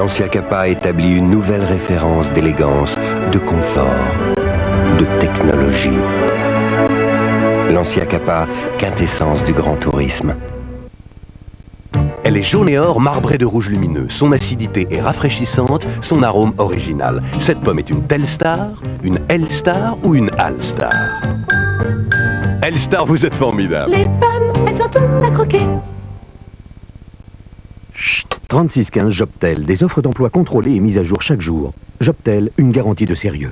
Lancia Kappa établit une nouvelle référence d'élégance, de confort, de technologie. Lancia Kappa, quintessence du grand tourisme. Elle est jaune et or marbrée de rouge lumineux. Son acidité est rafraîchissante, son arôme original. Cette pomme est une Telstar, une L-Star ou une All-Star? L-Star, vous êtes formidable. Les pommes, elles sont toutes à croquer. 3615 Jobtel, des offres d'emploi contrôlées et mises à jour chaque jour. Jobtel, une garantie de sérieux.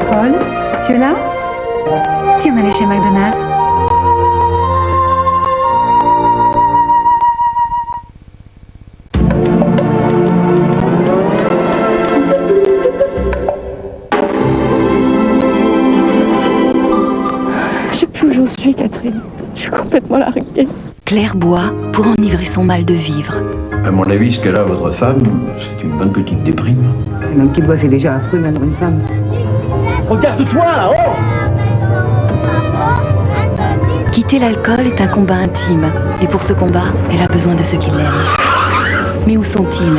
Paul, tu es là? Si on allait chez McDonald's. Je sais plus où j'en suis, Catherine. Je suis complètement larguée. Claire boit pour enivrer son mal de vivre. À mon avis, ce qu'elle a, votre femme, c'est une bonne petite déprime. Un homme qui boit, c'est déjà affreux, même pour une femme. Regarde-toi là-haut! Quitter l'alcool est un combat intime. Et pour ce combat, elle a besoin de ceux qui l'aiment. Mais où sont-ils?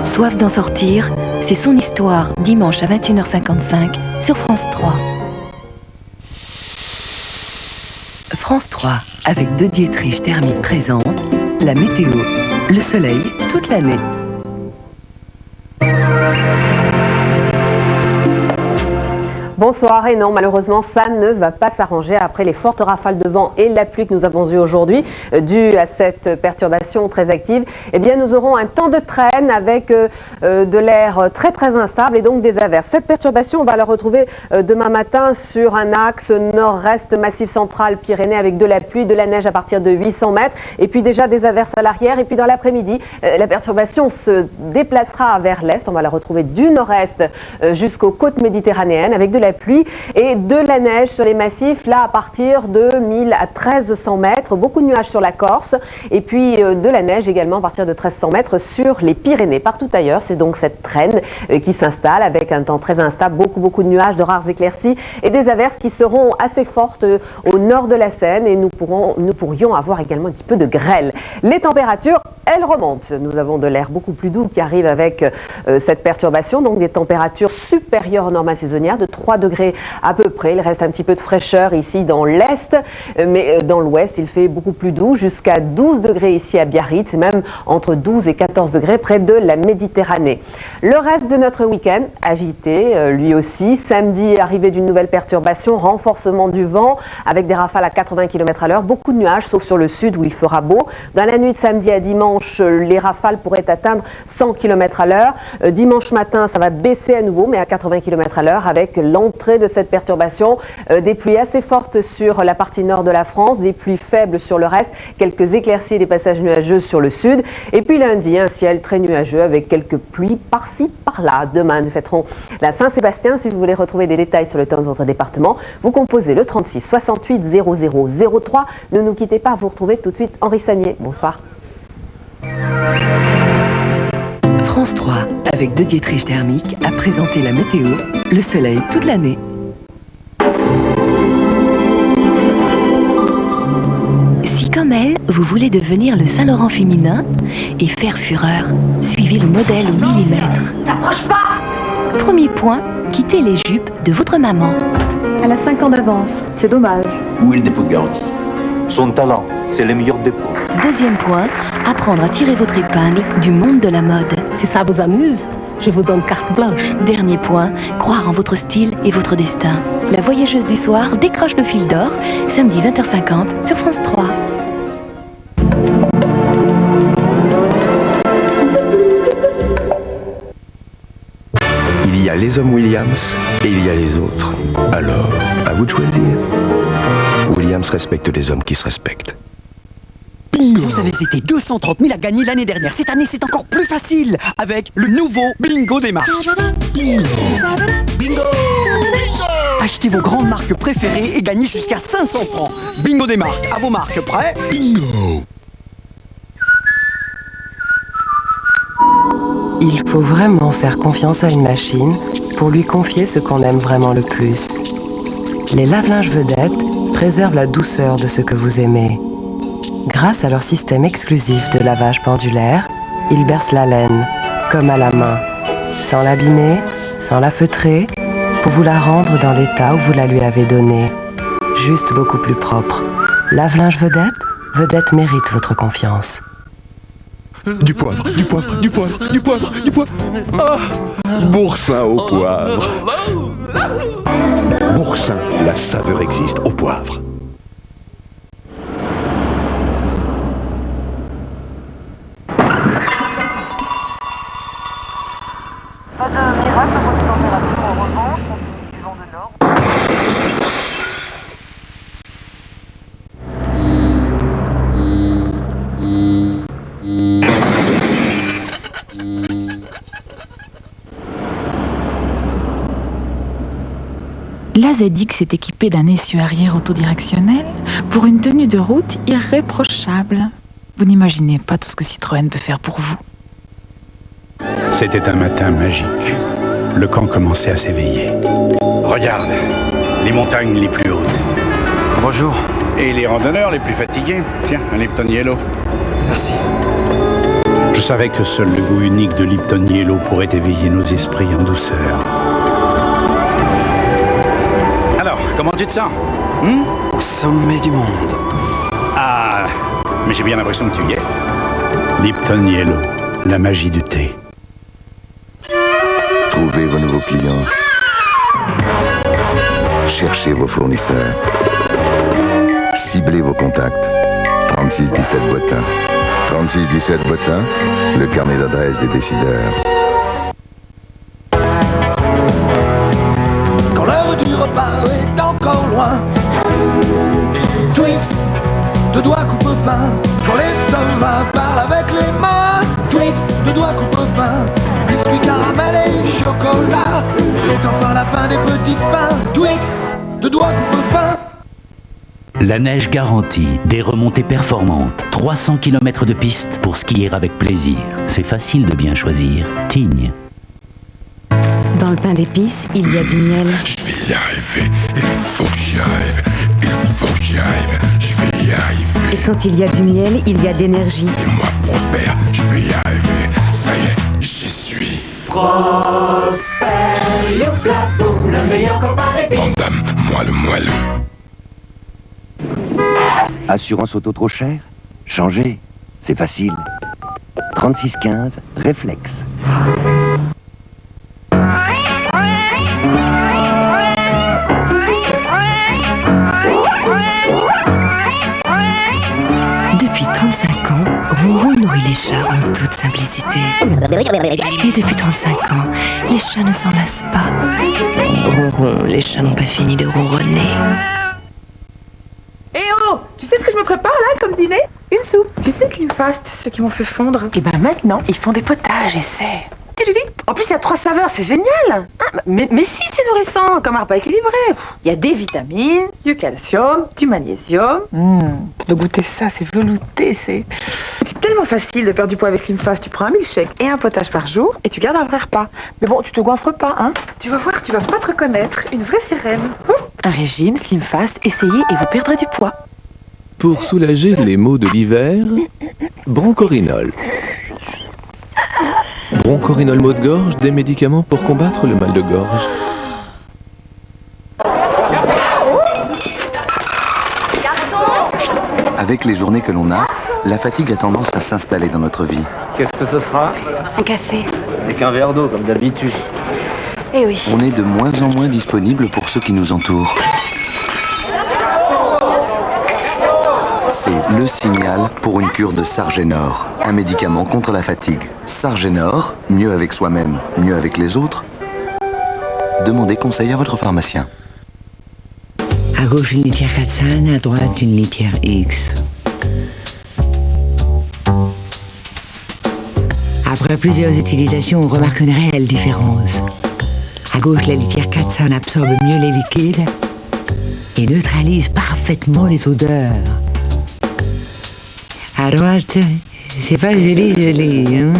Soif d'en sortir, c'est son histoire, dimanche à 21h55 sur France 3. France 3, avec De Dietrich Thermique présente la météo, le soleil toute l'année. Bonsoir, et non, malheureusement, ça ne va pas s'arranger après les fortes rafales de vent et la pluie que nous avons eues aujourd'hui, due à cette perturbation très active. Eh bien, nous aurons un temps de traîne avec de l'air très très instable et donc des averses. Cette perturbation, on va la retrouver demain matin sur un axe nord-est, massif central, Pyrénées, avec de la pluie, de la neige à partir de 800 mètres, et puis déjà des averses à l'arrière. Et puis dans l'après-midi, la perturbation se déplacera vers l'est. On va la retrouver du nord-est jusqu'aux côtes méditerranéennes avec de la pluie et de la neige sur les massifs, là à partir de 1000 à 1300 mètres, beaucoup de nuages sur la Corse et puis de la neige également à partir de 1300 mètres sur les Pyrénées. Partout ailleurs, c'est donc cette traîne qui s'installe avec un temps très instable, beaucoup de nuages, de rares éclaircies et des averses qui seront assez fortes au nord de la Seine et nous pourrions avoir également un petit peu de grêle. Les températures, elles remontent. Nous avons de l'air beaucoup plus doux qui arrive avec cette perturbation, donc des températures supérieures aux normales saisonnières de 3 degrés à peu près. Il reste un petit peu de fraîcheur ici dans l'est, mais dans l'ouest, il fait beaucoup plus doux, jusqu'à 12 degrés ici à Biarritz, c'est même entre 12 et 14 degrés près de la Méditerranée. Le reste de notre week-end, agité, lui aussi. Samedi, arrivée d'une nouvelle perturbation, renforcement du vent avec des rafales à 80 km à l'heure, beaucoup de nuages, sauf sur le sud où il fera beau. Dans la nuit de samedi à dimanche, les rafales pourraient atteindre 100 km à l'heure. Dimanche matin, ça va baisser à nouveau, mais à 80 km à l'heure avec l'entrée de cette perturbation, des pluies assez fortes sur la partie nord de la France, des pluies faibles sur le reste, quelques éclaircies et des passages nuageux sur le sud. Et puis lundi, un ciel très nuageux avec quelques pluies par-ci, par-là. Demain, nous fêterons la Saint-Sébastien. Si vous voulez retrouver des détails sur le temps de votre département, vous composez le 36 68 00 03. Ne nous quittez pas, vous retrouvez tout de suite Henri Sagnier. Bonsoir. France 3, avec De Dietrich Thermique, a présenté la météo, le soleil toute l'année. Si comme elle, vous voulez devenir le Saint-Laurent féminin et faire fureur, suivez le modèle au millimètre. T'approches pas! Premier point, quittez les jupes de votre maman. Elle a 5 ans d'avance, c'est dommage. Où est le dépôt de garantie? Son talent, c'est le meilleur dépôt. Deuxième point, apprendre à tirer votre épingle du monde de la mode. Si ça vous amuse, je vous donne carte blanche. Dernier point, croire en votre style et votre destin. La voyageuse du soir décroche le fil d'or, samedi 20h50 sur France 3. Il y a les hommes Williams et il y a les autres. Alors, à vous de choisir. Williams respecte les hommes qui se respectent. Bingo. Vous avez été 230 000 à gagner l'année dernière. Cette année, c'est encore plus facile avec le nouveau Bingo des marques. Bingo. Bingo. Achetez vos grandes marques préférées et gagnez jusqu'à 500 francs. Bingo des marques, à vos marques, prêts? Bingo! Il faut vraiment faire confiance à une machine pour lui confier ce qu'on aime vraiment le plus. Les lave-linges vedettes préservent la douceur de ce que vous aimez. Grâce à leur système exclusif de lavage pendulaire, ils bercent la laine, comme à la main, sans l'abîmer, sans la feutrer, pour vous la rendre dans l'état où vous la lui avez donnée. Juste beaucoup plus propre. Lave-linge vedette, vedette mérite votre confiance. Du poivre, du poivre, du poivre, du poivre, du poivre. Oh, Boursin au poivre. Boursin, la saveur existe au poivre. Pas de miracle, votre température en revanche, suivant de l'ordre. La ZX est équipée d'un essieu arrière autodirectionnel pour une tenue de route irréprochable. Vous n'imaginez pas tout ce que Citroën peut faire pour vous. C'était un matin magique. Le camp commençait à s'éveiller. Regarde, les montagnes les plus hautes. Bonjour. Et les randonneurs les plus fatigués. Tiens, un Lipton Yellow. Merci. Je savais que seul le goût unique de Lipton Yellow pourrait éveiller nos esprits en douceur. Alors, comment tu te sens? Au sommet du monde. Ah, mais j'ai bien l'impression que tu y es. Lipton Yellow, la magie du thé. Trouvez vos nouveaux clients. Cherchez vos fournisseurs. Ciblez vos contacts. 3617 Bottin. 3617 Bottin, le carnet d'adresse des décideurs. Quand l'heure du repas est encore loin, Twix, deux doigts coupe-fin. Quand l'estomac parle avec les mains, Twix, deux doigts coupe-fin. Biscuits, caramel et chocolat, c'est enfin la fin des petites fins. Twix, deux doigts coupe-fin. La neige garantie, des remontées performantes, 300 km de piste pour skier avec plaisir. C'est facile de bien choisir. Tignes. Dans le pain d'épices, il y a du miel. Je vais y arriver, il faut que j'y arrive, il faut que j'y arrive, je vais y arriver. Et quand il y a du miel, il y a d'énergie. C'est moi Prosper, je vais y arriver, ça y est, j'y suis. Prosper, youpla boum, le meilleur copain d'épices. Vandame, moi le moelleux. Assurance auto trop chère? Changez, c'est facile. 3615, réflexe. Depuis 35 ans, Ronron nourrit les chats en toute simplicité. Et depuis 35 ans, les chats ne s'en lassent pas. Ronron, les chats n'ont pas fini de ronronner. Eh oh, tu sais ce que je me prépare là comme dîner? Une soupe. Tu sais Slim Fast, ceux qui m'ont fait fondre. Et ben maintenant, ils font des potages et c'est... En plus, il y a 3 saveurs, c'est génial. Ah, mais si, c'est nourrissant, comme un repas équilibré. Il y a des vitamines, du calcium, du magnésium. Tu dois goûter ça, c'est velouté, c'est tellement facile de perdre du poids avec Slim Fast. Tu prends un milkshake et un potage par jour et tu gardes un vrai repas. Mais bon, tu te goinfres pas, hein. Tu vas voir, tu vas pas te reconnaître, une vraie sirène. Un régime Slim Fast, essayez et vous perdrez du poids. Pour soulager les maux de l'hiver, Bronchorinol. Bronchorinol maux de gorge, des médicaments pour combattre le mal de gorge. Avec les journées que l'on a, la fatigue a tendance à s'installer dans notre vie. Qu'est-ce que ce sera? Un café. Et qu'un verre d'eau, comme d'habitude. Eh oui. On est de moins en moins disponible pour ceux qui nous entourent. C'est le signal pour une cure de Sargenor, un médicament contre la fatigue. Sargenor, mieux avec soi-même, mieux avec les autres. Demandez conseil à votre pharmacien. À gauche une litière 400, à droite une litière X. Après plusieurs utilisations, on remarque une réelle différence. À gauche, la litière Katsan absorbe mieux les liquides et neutralise parfaitement les odeurs. À droite, c'est pas joli, hein.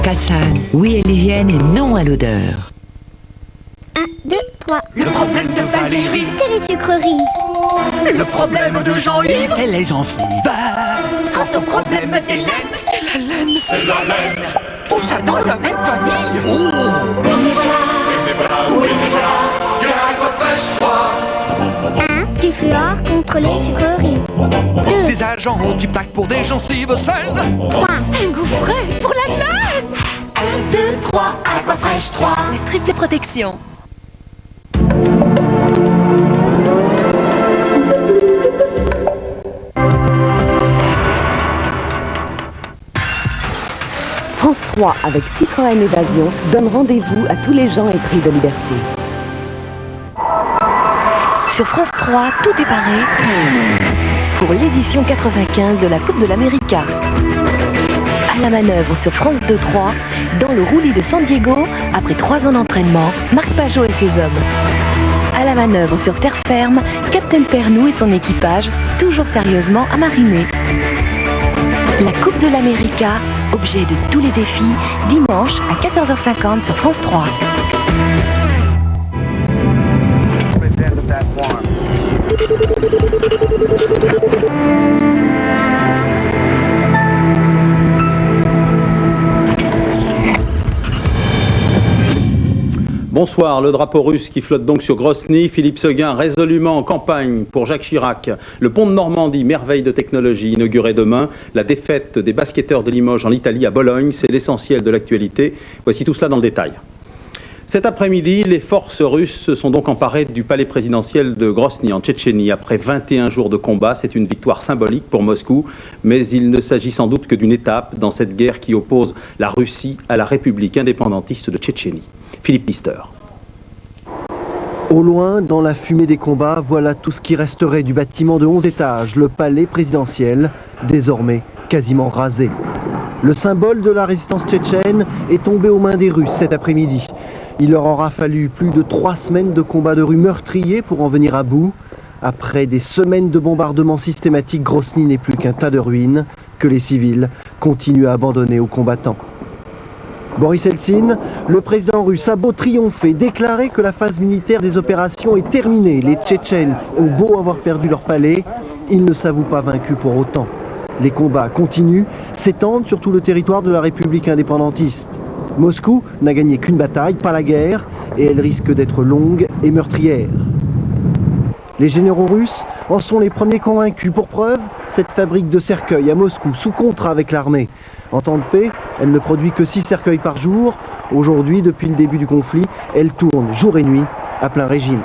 Katsan, oui à l'hygiène et non à l'odeur. 1, 2, 3. Le problème de Valérie, c'est les sucreries. le problème de Jean-Yves, c'est les gencives. Quant au problème d'Hélène, c'est la laine. C'est la laine. Tout ça dans la même famille. Oh. Oui, mais voilà, il y a Aquafresh 3. 1. Du fluor contre les sucreries. 2. Des agents anti-plaques pour des gencives saines. 3. Un gouffret pour la laine. 1, 2, 3, Aquafresh 3. La triple protection. France 3 avec Citroën Évasion donne rendez-vous à tous les gens épris de liberté. Sur France 3, tout est paré pour l'édition 95 de la Coupe de l'América. À la manœuvre sur France 2-3, dans le roulis de San Diego, après 3 ans d'entraînement, Marc Pajot et ses hommes. À la manœuvre sur terre ferme, Captain Pernou et son équipage, toujours sérieusement à mariner. La Coupe de l'América, objet de tous les défis, dimanche à 14h50 sur France 3. Bonsoir, le drapeau russe qui flotte donc sur Grosny, Philippe Seguin résolument en campagne pour Jacques Chirac. Le pont de Normandie, merveille de technologie, inauguré demain. La défaite des basketteurs de Limoges en Italie à Bologne, c'est l'essentiel de l'actualité. Voici tout cela dans le détail. Cet après-midi, les forces russes se sont donc emparées du palais présidentiel de Grosny en Tchétchénie. Après 21 jours de combat, c'est une victoire symbolique pour Moscou, mais il ne s'agit sans doute que d'une étape dans cette guerre qui oppose la Russie à la République indépendantiste de Tchétchénie. Philippe Lister. Au loin, dans la fumée des combats, voilà tout ce qui resterait du bâtiment de 11 étages, le palais présidentiel, désormais quasiment rasé. Le symbole de la résistance tchétchène est tombé aux mains des Russes cet après-midi. Il leur aura fallu plus de 3 semaines de combats de rue meurtriers pour en venir à bout. Après des semaines de bombardements systématiques, Grosny n'est plus qu'un tas de ruines que les civils continuent à abandonner aux combattants. Boris Eltsine, le président russe, a beau triompher, déclarer que la phase militaire des opérations est terminée. Les Tchétchènes ont beau avoir perdu leur palais, ils ne s'avouent pas vaincus pour autant. Les combats continuent, s'étendent sur tout le territoire de la République indépendantiste. Moscou n'a gagné qu'une bataille, pas la guerre, et elle risque d'être longue et meurtrière. Les généraux russes en sont les premiers convaincus. Pour preuve, cette fabrique de cercueils à Moscou, sous contrat avec l'armée. En temps de paix, elle ne produit que 6 cercueils par jour. Aujourd'hui, depuis le début du conflit, elle tourne jour et nuit à plein régime.